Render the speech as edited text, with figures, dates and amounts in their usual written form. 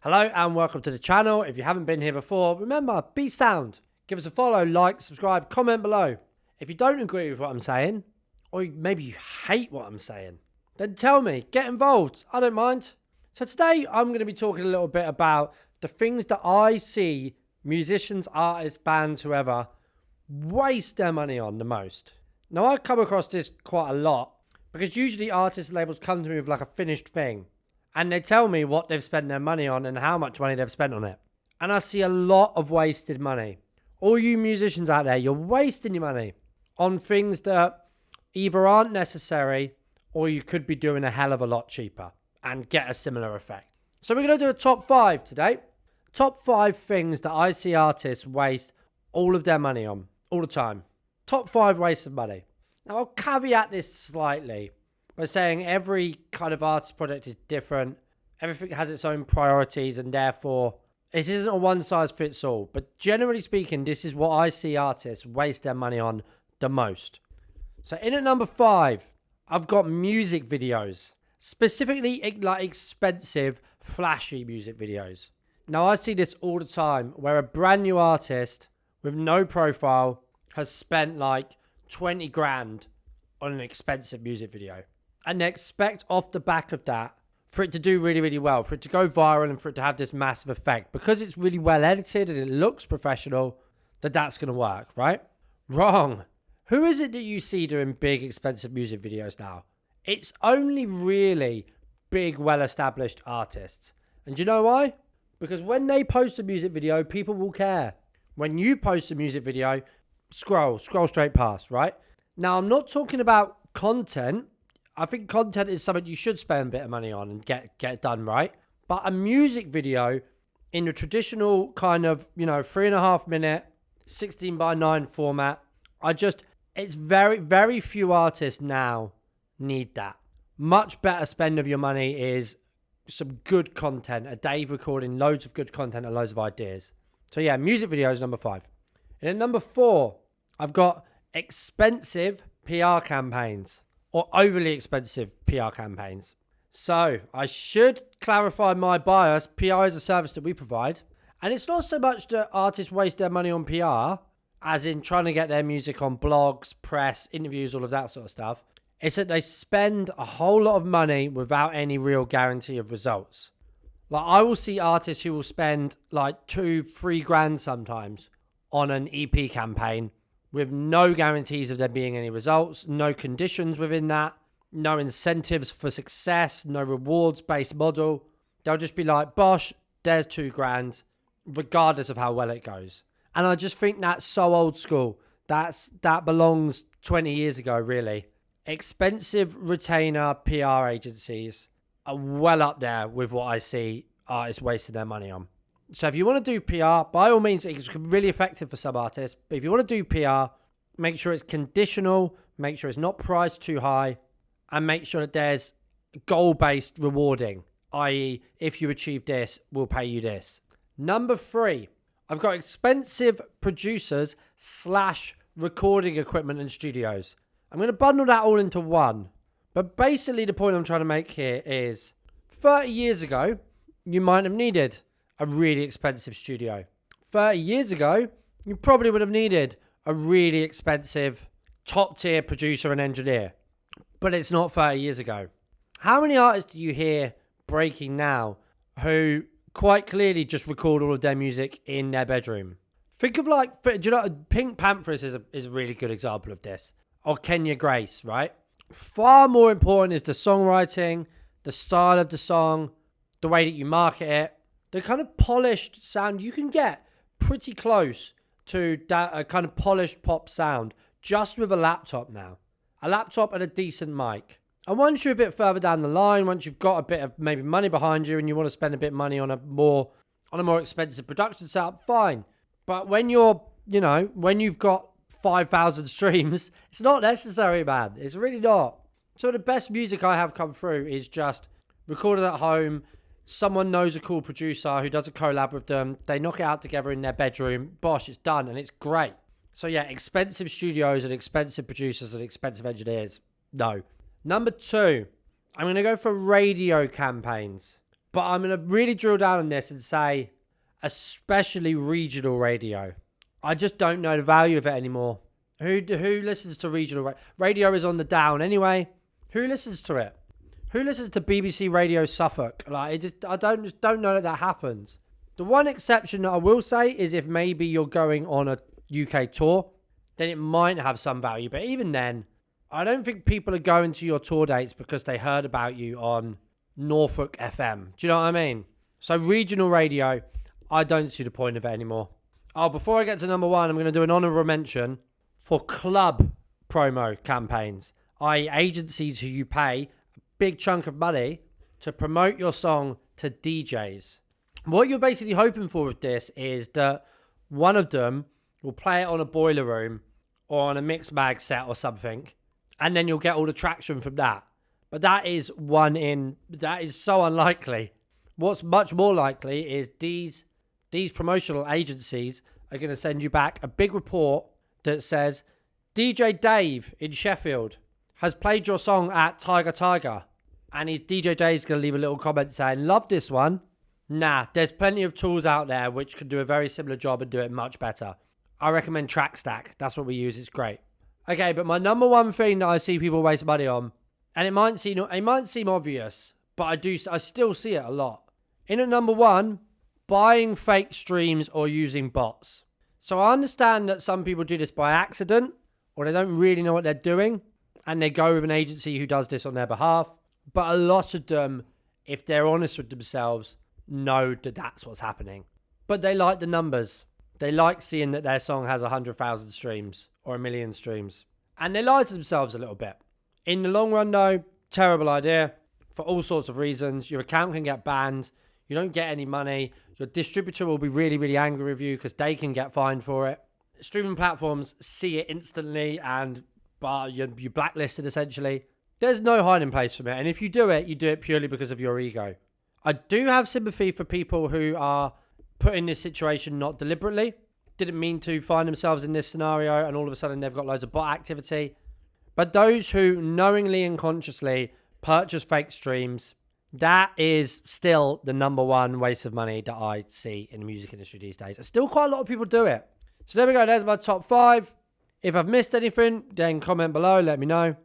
Hello and welcome to the channel. If you haven't been here before, remember, be sound. Give us a follow, like, subscribe, comment below. If you don't agree with what I'm saying, or maybe you hate what I'm saying, then tell me, get involved. I don't mind. So today I'm going to be talking a little bit about the things that I see musicians, artists, bands, whoever, waste their money on the most. Now I come across this quite a lot because usually artist labels come to me with like a finished thing and they tell me what they've spent their money on and how much money they've spent on it. And I see a lot of wasted money. All you musicians out there, you're wasting your money on things that either aren't necessary or you could be doing a hell of a lot cheaper and get a similar effect. So we're going to do a top 5 today. Top 5 things that I see artists waste all of their money on, all the time. Top 5 waste of money. Now I'll caveat this slightly by saying every kind of artist project is different. Everything has its own priorities and therefore this isn't a one size fits all. But generally speaking, this is what I see artists waste their money on the most. So in at number 5, I've got music videos. Specifically like expensive, flashy music videos. Now I see this all the time where a brand new artist with no profile has spent like 20 grand on an expensive music video. And they expect off the back of that for it to do really, really well, for it to go viral and for it to have this massive effect. Because it's really well edited and it looks professional, that's going to work, right? Wrong. Who is it that you see doing big, expensive music videos now? It's only really big, well-established artists. And do you know why? Because when they post a music video, people will care. When you post a music video, scroll straight past, right? Now, I'm not talking about content. I think content is something you should spend a bit of money on and get it done right. But a music video in the traditional kind of, 3.5 minute, 16:9 format, it's very, very few artists now need that. Much better spend of your money is some good content, a day of recording loads of good content and loads of ideas. So yeah, music videos, number 5. And then number 4, I've got expensive PR campaigns or overly expensive PR campaigns. So I should clarify my bias. PR is a service that we provide. And it's not so much that artists waste their money on PR, as in trying to get their music on blogs, press, interviews, all of that sort of stuff. It's that they spend a whole lot of money without any real guarantee of results. Like I will see artists who will spend like 2-3 grand sometimes on an EP campaign with no guarantees of there being any results, no conditions within that, no incentives for success, no rewards-based model. They'll just be like, bosh, there's 2 grand, regardless of how well it goes. And I just think that's so old school. That belongs 20 years ago, really. Expensive retainer PR agencies are well up there with what I see artists wasting their money on. So if you want to do PR, by all means, it's really effective for some artists. But if you want to do PR, make sure it's conditional, make sure it's not priced too high, and make sure that there's goal-based rewarding, i.e. if you achieve this, we'll pay you this. Number 3, I've got expensive producers / recording equipment and studios. I'm going to bundle that all into one. But basically the point I'm trying to make here is 30 years ago, you might have needed a really expensive studio. 30 years ago, you probably would have needed a really expensive top tier producer and engineer. But it's not 30 years ago. How many artists do you hear breaking now who quite clearly just record all of their music in their bedroom? Think of Pink Panthers is a really good example of this. Or Kenya Grace, right? Far more important is the songwriting, the style of the song, the way that you market it, the kind of polished sound. You can get pretty close to that a kind of polished pop sound just with a laptop now. A laptop and a decent mic. And once you're a bit further down the line, once you've got a bit of maybe money behind you and you want to spend a bit of money on a more expensive production setup, fine. But when when you've got 5,000 streams, it's not necessary, man. It's really not. So the best music I have come through is just recorded at home. Someone knows a cool producer who does a collab with them. They knock it out together in their bedroom. Bosh, it's done and it's great. So yeah, expensive studios and expensive producers and expensive engineers. No. Number 2, I'm going to go for radio campaigns. But I'm going to really drill down on this and say, especially regional radio. I just don't know the value of it anymore. Who listens to regional radio? Radio is on the down anyway. Who listens to it? Who listens to BBC Radio Suffolk? I don't know that happens. The one exception that I will say is if maybe you're going on a UK tour, then it might have some value. But even then, I don't think people are going to your tour dates because they heard about you on Norfolk FM. Do you know what I mean? So regional radio, I don't see the point of it anymore. Oh, before I get to number one, I'm going to do an honourable mention for club promo campaigns, i.e. agencies who you pay a big chunk of money to promote your song to DJs. What you're basically hoping for with this is that one of them will play it on a boiler room or on a mixed mag set or something, and then you'll get all the traction from that. But that is so unlikely. What's much more likely is these promotional agencies are going to send you back a big report that says DJ Dave in Sheffield has played your song at Tiger Tiger, and DJ Dave's going to leave a little comment saying, love this one. Nah, there's plenty of tools out there which can do a very similar job and do it much better. I recommend TrackStack. That's what we use. It's great. Okay, but my number one thing that I see people waste money on, and it might seem obvious, but I still see it a lot. In at number one, buying fake streams or using bots. So I understand that some people do this by accident, or they don't really know what they're doing, and they go with an agency who does this on their behalf. But a lot of them, if they're honest with themselves, know that that's what's happening. But they like the numbers. They like seeing that their song has 100,000 streams or 1 million streams. And they lie to themselves a little bit. In the long run though, terrible idea for all sorts of reasons. Your account can get banned. You don't get any money. Your distributor will be really, really angry with you because they can get fined for it. Streaming platforms see it instantly and you're blacklisted essentially. There's no hiding place from it. And if you do it purely because of your ego. I do have sympathy for people who are put in this situation not deliberately, didn't mean to find themselves in this scenario, and all of a sudden they've got loads of bot activity. But those who knowingly and consciously purchase fake streams, that is still the number one waste of money that I see in the music industry these days. Still quite a lot of people do it. So there we go. There's my top 5. If I've missed anything, then comment below, let me know.